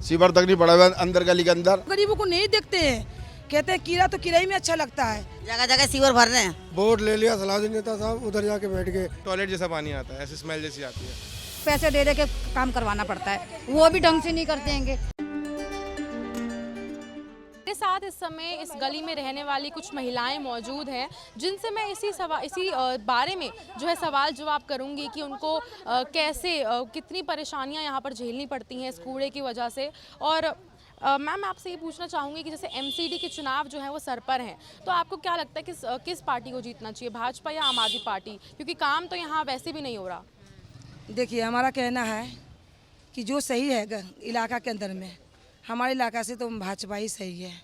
Sewer तक नहीं पड़ा हुआ अंदर गली के अंदर। गरीबों को नहीं देखते हैं, कहते हैं कीड़ा तो कीड़ा ही में अच्छा लगता है। जगह जगह सीवर भर रहे हैं। बोर्ड ले लिया सलाहुद्दीन नेता साहब, उधर जाके बैठ गए। टॉयलेट जैसा पानी आता है, ऐसी स्मेल जैसी आती है। पैसे दे के काम करवाना पड़ता है, वो भी ढंग से नहीं करते हैं। मेरे साथ इस समय इस गली में रहने वाली कुछ महिलाएं मौजूद हैं जिनसे मैं इसी बारे में जो है सवाल जवाब करूंगी कि उनको कैसे कितनी परेशानियां यहाँ पर झेलनी पड़ती हैं इस कूड़े की वजह से। और मैम आपसे ये पूछना चाहूँगी कि जैसे एमसीडी के चुनाव जो है वो सर पर हैं, तो आपको क्या लगता है कि किस पार्टी को जीतना चाहिए, भाजपा या आम आदमी पार्टी, क्योंकि काम तो यहाँ वैसे भी नहीं हो रहा। देखिए, हमारा कहना है कि जो सही है इलाका के अंदर में, हमारे इलाका से तो भाजपा ही सही है।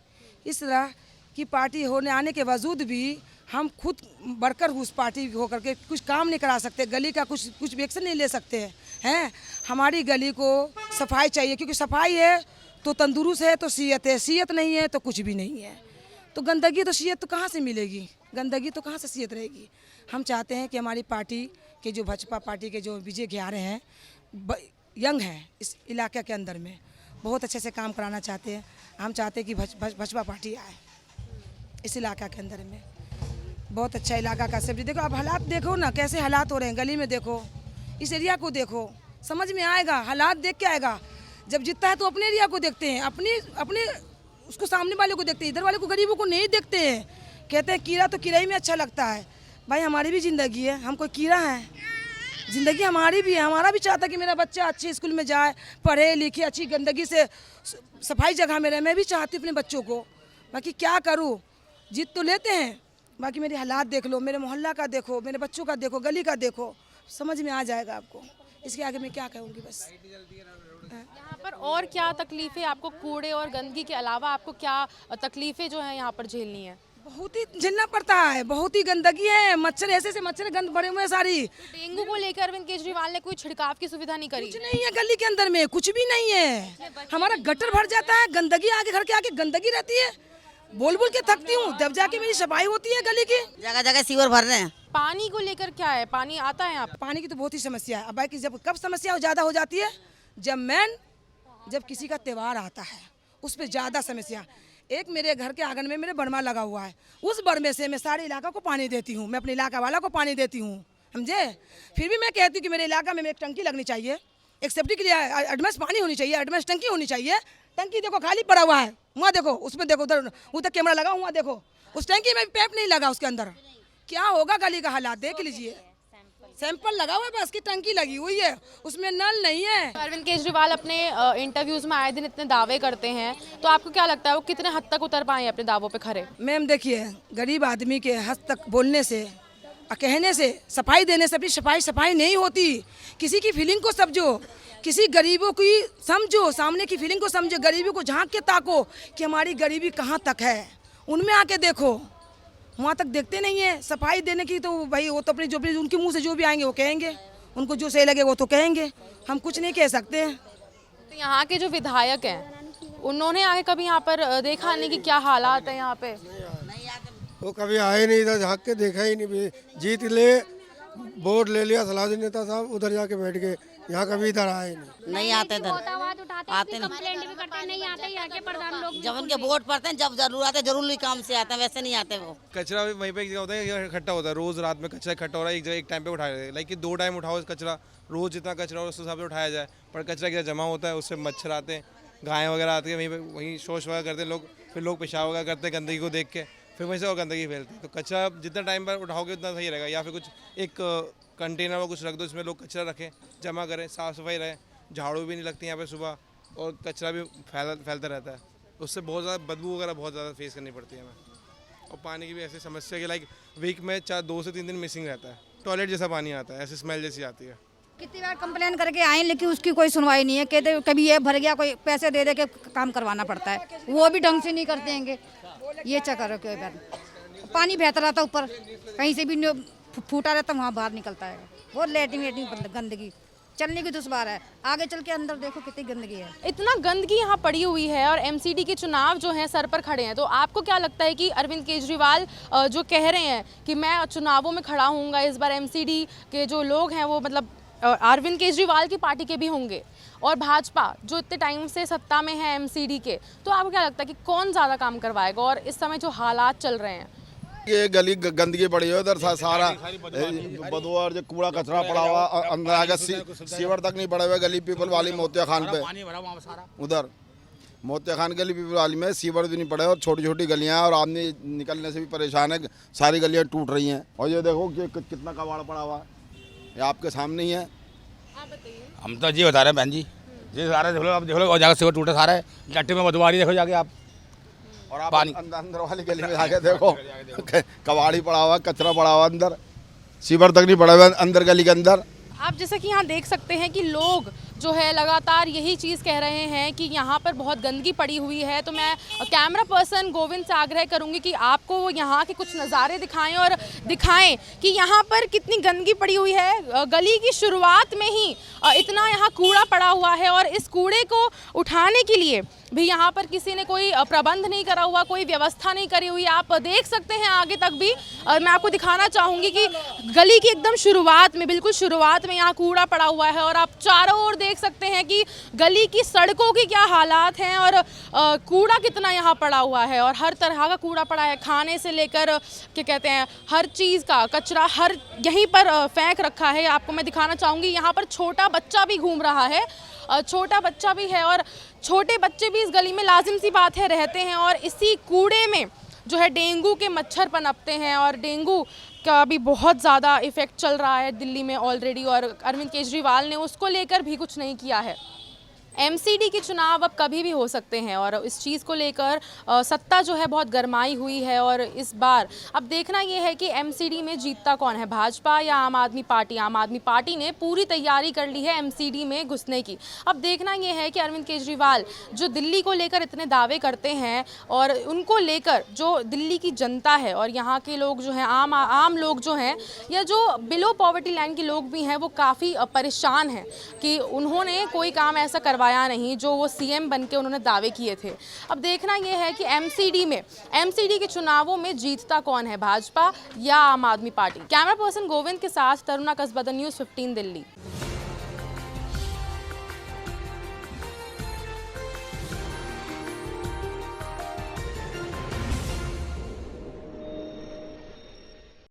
इस तरह की पार्टी होने आने के बावजूद भी हम खुद बढ़कर उस पार्टी होकर के कुछ काम नहीं करा सकते, गली का कुछ एक्शन नहीं ले सकते हैं। हमारी गली को सफाई चाहिए, क्योंकि सफाई है तो तंदुरुस्त है तो सेहत है, सेहत नहीं है तो कुछ भी नहीं है। तो गंदगी तो सेहत तो कहाँ से मिलेगी, गंदगी तो कहाँ से सेहत रहेगी। हम चाहते हैं कि हमारी पार्टी के जो भाजपा पार्टी के जो विजय घियारे हैं, यंग हैं इस इलाके के अंदर में, बहुत अच्छे से काम कराना चाहते हैं। हम चाहते हैं कि भाजपा पार्टी आए इस इलाका के अंदर में। बहुत अच्छा इलाका का सब देखो, अब हालात देखो ना कैसे हालात हो रहे हैं गली में, देखो इस एरिया को देखो, समझ में आएगा। हालात देख के आएगा, जब जीतता है तो अपने एरिया को देखते हैं, अपने उसको सामने वाले को देखते हैं, इधर वाले को गरीबों को नहीं देखते हैं। कहते हैं कीड़ा तो कीड़ा ही में अच्छा लगता है। भाई हमारी भी ज़िंदगी है, हम कोई कीड़ा हैं, ज़िंदगी हमारी भी है। हमारा भी चाहता है कि मेरा बच्चा अच्छे स्कूल में जाए, पढ़े लिखे, अच्छी गंदगी से सफाई जगह में रहे। मैं भी चाहती हूँ अपने बच्चों को, बाकी क्या करूँ, जीत तो लेते हैं, बाकी मेरे हालात देख लो, मेरे मोहल्ला का देखो, मेरे बच्चों का देखो, गली का देखो, समझ में आ जाएगा आपको। इसके आगे मैं क्या कहूँगी बस। यहाँ पर और क्या तकलीफ़ें आपको, कूड़े और गंदगी के अलावा आपको क्या तकलीफ़ें जो है यहाँ पर झेलनी है? बहुत ही झेलना पड़ता है, बहुत ही गंदगी है, मच्छर ऐसे मच्छर गंद भरे हुए हैं सारी। डेंगू को लेकर अरविंद केजरीवाल ने कोई छिड़काव की सुविधा नहीं करी? कुछ नहीं है गली के अंदर में, कुछ भी नहीं है। हमारा गटर भर जाता है, गंदगी आगे घर के आगे गंदगी रहती है, बोल बोल के थकती हूँ, तब जाके मेरी सफाई होती है गली की। जगह जगह सीवर भर रहे हैं। पानी को लेकर क्या है, पानी आता है यहाँ पर? पानी की तो बहुत ही समस्या है। अब बाकी जब कब समस्या ज़्यादा हो जाती है, जब किसी का त्यौहार आता है उस पर ज़्यादा समस्या। एक मेरे घर के आंगन में मेरे बर्मा लगा हुआ है, उस बर्मे से मैं सारे इलाका को पानी देती हूँ, मैं अपने इलाका वाला को पानी देती हूँ, समझे। फिर भी मैं कहती हूँ कि मेरे इलाका में एक टंकी लगनी चाहिए, एक सेफ्टी के लिए एडवांस पानी होनी चाहिए, एडवांस टंकी होनी चाहिए। टंकी देखो खाली पड़ा हुआ है, वहाँ देखो, उसमें देखो, उधर कैमरा लगा हुआ, देखो उस टंकी में पैप नहीं लगा, उसके अंदर क्या होगा गली का हालात देख लीजिए। सैंपल लगा हुआ है, बस की टंकी लगी हुई है, उसमें नल नहीं है। अरविंद केजरीवाल अपने इंटरव्यूज में आए दिन इतने दावे करते हैं, तो आपको क्या लगता है वो कितने हद तक उतर पाए अपने दावों पे खरे? मैम देखिए, गरीब आदमी के हद तक बोलने से और कहने से, सफाई देने से अपनी सफाई नहीं होती। किसी की फीलिंग को समझो, किसी गरीबों की समझो, सामने की फीलिंग को समझो, गरीबी को झांक के ताको कि हमारी गरीबी कहाँ तक है, उनमें आके देखो। वहाँ तक देखते नहीं है। सफाई देने की तो भाई वो तो अपने जो भी उनके मुंह से जो भी आएंगे वो कहेंगे, उनको जो सही लगे वो तो कहेंगे, हम कुछ नहीं कह सकते हैं। तो यहाँ के जो विधायक हैं उन्होंने आगे कभी यहाँ पर देखा नहीं कि क्या हालात है यहाँ पे? वो कभी आए नहीं, इधर झाँक के देखा ही नहीं। जीत ले, बोर्ड ले लिया सलाहुद्दीन नेता साहब, उधर जाके बैठ गए, यहाँ कभी इधर आए नहीं आते इधर, आते नहीं। जब उनके वोट पड़ते हैं, जब जरूर आते, जरूरी काम से आते हैं, वैसे नहीं आते वो। कचरा भी वहीं पे एक जगह होता है, इकट्ठा होता है, रोज रात में कचरा इकट्ठा हो रहा है एक जगह, एक टाइम पे उठाया जाए, लाइक कि 2 टाइम उठाओ कचरा, रोज जितना कचरा हो उस हिसाब से उठाया जाए। पर कचरा क्या जमा होता है, उससे मच्छर आते हैं, गायें वगैरह आती है, वहीं शोष वगैरह करते हैं लोग, फिर लोग पेशाब वगैरह करते हैं गंदगी को देख के, फिर वहीं से वो गंदगी फैलती है। तो कचरा जितना टाइम पर उठाओगे उतना सही रहेगा, या फिर कुछ एक कंटेनर में कुछ रख दो, इसमें लोग कचरा रखें, जमा करें, साफ़ सफाई रहे, झाड़ू भी नहीं लगती यहाँ पे सुबह, और कचरा भी फैलता रहता है, उससे बहुत ज़्यादा बदबू वगैरह बहुत ज़्यादा फेस करनी पड़ती है हमें। और पानी की भी ऐसी समस्या कि लाइक वीक में 2 से 3 दिन मिसिंग रहता है, टॉयलेट जैसा पानी आता है, ऐसी स्मेल जैसी आती है। कितनी बार कंप्लेन करके आए, लेकिन उसकी कोई सुनवाई नहीं है। कहते कभी ये भर गया, कोई पैसे दे के काम करवाना पड़ता है, वो भी ढंग से नहीं करते हैं। ये चक्कर है, कोई बार पानी बहता रहता ऊपर, कहीं से भी फूटा रहता वहाँ बाहर निकलता है, वो लेटरिन गंदगी, चलने की दुश्वार है। आगे चल के अंदर देखो कितनी गंदगी है, इतना गंदगी यहाँ पड़ी हुई है। और एमसीडी के चुनाव जो हैं सर पर खड़े हैं, तो आपको क्या लगता है कि अरविंद केजरीवाल जो कह रहे हैं कि मैं चुनावों में खड़ा हूँगा, इस बार एमसीडी के जो लोग हैं वो मतलब अरविंद केजरीवाल की पार्टी के भी होंगे, और भाजपा जो इतने टाइम से सत्ता में है एमसीडी के, तो आपको क्या लगता है कि कौन ज़्यादा काम करवाएगा? और इस समय जो हालात चल रहे हैं, ये गली गंदगी पड़ी है उधर सारा बदबू और जो कूड़ा कचरा पड़ा हुआ अंदर आगे सीवर तक नहीं पड़े हुए। गली पीपल वाली मोतिया खान पे उधर मोतिया खान गली पीपल वाली में सीवर भी नहीं पड़े और छोटी छोटी गलियां और आदमी निकलने से भी परेशान है। सारी गलियां टूट रही हैं और ये देखो कि कितना कबाड़ पड़ा हुआ है, ये आपके सामने ही है। आप बताइए। हम तो जी बता रहे हैं बहन जी, ये सारे देख लो, आप देख लो और जाकर सीवर टूटे सारे, लट्टे में बदवारी देखो जाके आप। और आप पानी अंदर वाली गली में जाके देखो कबाड़ी पड़ा हुआ, कचरा पड़ा हुआ, अंदर सीवर तक नहीं पड़ा हुआ अंदर गली के अंदर। आप जैसे कि यहाँ देख सकते हैं कि लोग जो है लगातार यही चीज़ कह रहे हैं कि यहाँ पर बहुत गंदगी पड़ी हुई है। तो मैं कैमरा पर्सन गोविंद से आग्रह करूँगी कि आपको यहाँ के कुछ नज़ारे दिखाएं और दिखाएं कि यहाँ पर कितनी गंदगी पड़ी हुई है। गली की शुरुआत में ही इतना यहाँ कूड़ा पड़ा हुआ है और इस कूड़े को उठाने के लिए भी यहाँ पर किसी ने कोई प्रबंध नहीं करा हुआ, कोई व्यवस्था नहीं करी हुई। आप देख सकते हैं आगे तक भी। मैं आपको दिखाना चाहूँगी कि गली की एकदम शुरुआत में, बिल्कुल शुरुआत में यहाँ कूड़ा पड़ा हुआ है और आप चारों ओर देख सकते हैं कि गली की सड़कों की क्या हालात हैं और कूड़ा कितना यहाँ पड़ा हुआ है। और हर तरह का कूड़ा पड़ा है, खाने से लेकर क्या कहते हैं हर चीज़ का कचरा हर यहीं पर फेंक रखा है। आपको मैं दिखाना चाहूँगी, यहाँ पर छोटा बच्चा भी घूम रहा है, छोटा बच्चा भी है और छोटे बच्चे भी इस गली में लाजिम सी बात है रहते हैं। और इसी कूड़े में जो है डेंगू के मच्छर पनपते हैं और डेंगू का भी बहुत ज़्यादा इफ़ेक्ट चल रहा है दिल्ली में ऑलरेडी। और अरविंद केजरीवाल ने उसको लेकर भी कुछ नहीं किया है। एमसीडी के चुनाव अब कभी भी हो सकते हैं और इस चीज़ को लेकर सत्ता जो है बहुत गरमाई हुई है। और इस बार अब देखना ये है कि एमसीडी में जीतता कौन है, भाजपा या आम आदमी पार्टी। आम आदमी पार्टी ने पूरी तैयारी कर ली है एमसीडी में घुसने की। अब देखना ये है कि अरविंद केजरीवाल जो दिल्ली को लेकर इतने दावे करते हैं और उनको लेकर जो दिल्ली की जनता है और यहाँ के लोग जो हैं आम लोग जो हैं या जो बिलो पॉवर्टी लाइन के लोग भी हैं वो काफ़ी परेशान हैं कि उन्होंने कोई काम ऐसा करवाया नहीं जो वो सीएम बन के उन्होंने दावे किए थे। अब देखना ये है कि एमसीडी के चुनावों में जीतता कौन है, भाजपा या आम आदमी पार्टी। कैमरा पर्सन गोविंद के साथ तरुणा कसबा, न्यूज़ 15 दिल्ली।